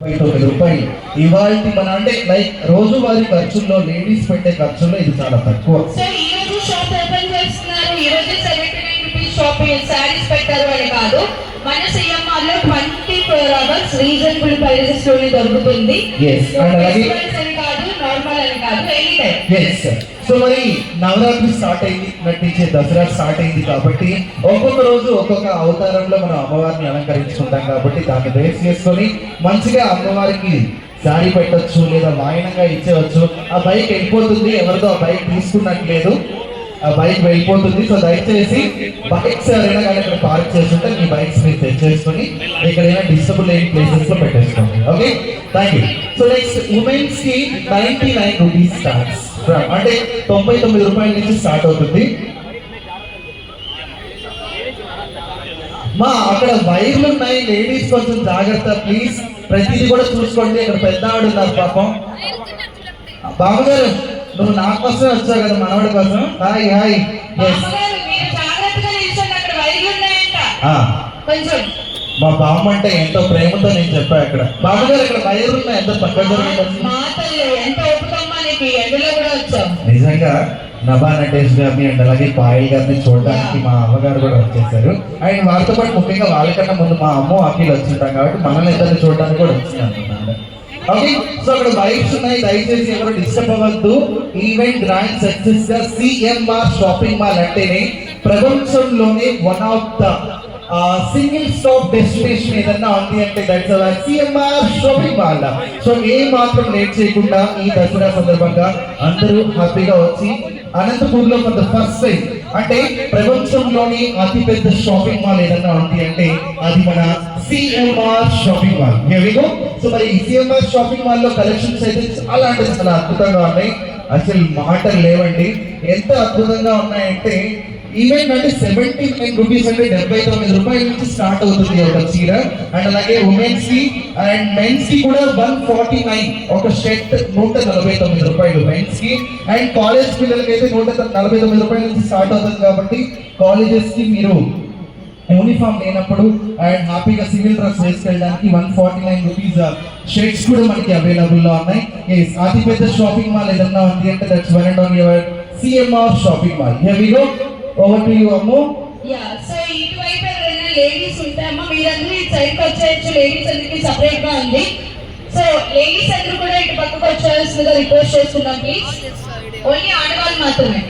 రూపాయలు ఇవాళ మన అంటే లైక్ రోజువారీ ఖర్చుల్లో లేడీస్ పెట్టే ఖర్చుల్లో ఇది చాలా తక్కువ. సో ఈ రోజు షాప్ ఓపెన్ చేస్తున్నారు. ఈ రోజు 79 రూపీస్ షాపింగ్ సారీస్ పెట్టారు అని కాదు, మన సిఎంఆర్ లో 24 hours రీజనబుల్ ప్రైసెస్ లోనే దొరుకుతుంది. నార్మల్ అని కాదు, ఎనీ టైం. సో మరి నవరాత్రి స్టార్ట్ అయింది, నటించే దసరా స్టార్ట్ అయింది కాబట్టి ఒక్కొక్క రోజు ఒక్కొక్క అవతారంలో మనం అమ్మవారిని అలంకరించుకుంటాం కాబట్టి దాన్ని బేస్ చేసుకొని మంచిగా అమ్మవారికి శారీ పెట్టచ్చు లేదా వాయినంగా ఇచ్చేవచ్చు. ఆ బైక్ వెళ్ళిపోతుంది, ఎవరితో ఆ బైక్ తీసుకున్నట్లేదు, ఆ బైక్ వెళ్ళిపోతుంది. సో దయచేసి బైక్స్ ఎవరైనా కానీ ఇక్కడ పార్క్ చేస్తుంటే మీ బైక్స్ మీరు తెచ్చేసుకొని ఎక్కడైనా డిస్టర్బుల్ లేని ప్లేసెస్ లో పెట్టేసుకోండి. Okay, thank you. So next women's కి 99 రూపీస్ స్టార్ట్స్, అంటే 99 రూపాయల నుంచి స్టార్ట్ అవుతుంది. మా అక్కడ వైర్లు ఉన్నాయి, లేడీస్ కొంచెం జాగ్రత్త ప్లీజ్, ప్రతిదీ కూడా చూసుకోండి. అక్కడ పెద్ద ఆవిడ ఉన్నారు పాపం. బాబుగారు నువ్వు నా కోసమే వచ్చావు కదా, మనవాడి కోసం. Hi hi. మా బామ్మ అంటే ఎంతో ప్రేమతో నేను చెప్పా అక్కడ. బాబుగారు ఇక్కడ వైర్లు ఉన్నాయి, ఎంత తక్కువ. నిజంగా నభా నటేష్ గారిని అండ్ అలాగే పాయల్ గారిని చూడడానికి మా అమ్మగారు కూడా వచ్చేసారు. అండ్ వారితో పాటు ముఖ్యంగా వాళ్ళకన్నా ముందు మా అమ్మ అఖిల్ వచ్చింటాం కాబట్టి మనల్ని ఇద్దరిని చూడడానికి కూడా వచ్చింది అనుకున్నాను. ఓకే, సో అక్కడ వైబ్స్ ఉన్నాయి, దయచేసి ఎవరు డిస్టర్బ్ అవ్వద్దు. ఈవెంట్ గ్రాండ్ సక్సెస్ గా సిఎంఆర్ షాపింగ్ మాల్ అంటేనే ప్రపంచంలోనే one of the single stop destination ఏదన్నా ఉంది అంటే that's our CMR shopping mall. So ఏ మాత్రం లేట్ చేయకుండా ఈ దసరా సందర్భంగా అందరూ హ్యాపీగా వచ్చి అనంతపూర్ లో ఫర్ ద ఫస్ట్ టైం అంటే ప్రపంచంలోని అతి పెద్ద షాపింగ్ మాల్ ఏదన్నా ఉంది అంటే అది మన సిఎంఆర్ షాపింగ్ మాల్. సో మరి ఈ సిఎంఆర్ షాపింగ్ మాల్ లో కలెక్షన్స్ అయితే చాలా అంటే చాలా అద్భుతంగా ఉన్నాయి, అసలు మాటలు లేవండి. ఎంత అద్భుతంగా ఉన్నాయంటే ఈవెంట్ అంటే 79 రూపీస్ అంటే 79 రూపాయల నుంచి స్టార్ట్ అవుతుంది ఒక చీర. అండ్ అలాగే ఉమెన్స్ కి అండ్ మెన్స్ కి కూడా 149 ఒక షర్ట్ 149 రూపాయలు మెన్స్ కి. అండ్ కాలేజ్ పిల్లలకి అయితే 149 రూపాయల నుంచి స్టార్ట్ అవుతుంది కాబట్టి కాలేజెస్ కి మీరు యూనిఫామ్ లేనప్పుడు అండ్ హ్యాపీగా సివిల్ డ్రెస్ వేసుకెళ్ళడానికి 149 రూపీస్ షర్ట్స్ కూడా మనకి అవైలబుల్ లో ఉన్నాయి. అతి పెద్ద షాపింగ్ మాల్ ఏదన్నా ఉంది అంటే that's one and only our CMR shopping mall. Here we go. Over to you Ammu. Yeah, so ఇటువైపు ఎవరైనా లేడీస్ ఉంటే అమ్మ మీరందరూ ఈ సైడ్కి వచ్చేయచ్చు, లేడీస్ అందరికి సపరేట్ గా ఉంది. సో లేడీస్ అందరూ కూడా ఇటు పక్కకు వచ్చేయాల్సిందిగా రిక్వెస్ట్ చేస్తున్నాం ప్లీజ్. ఓన్లీ ఆడవాళ్ళు మాత్రమే.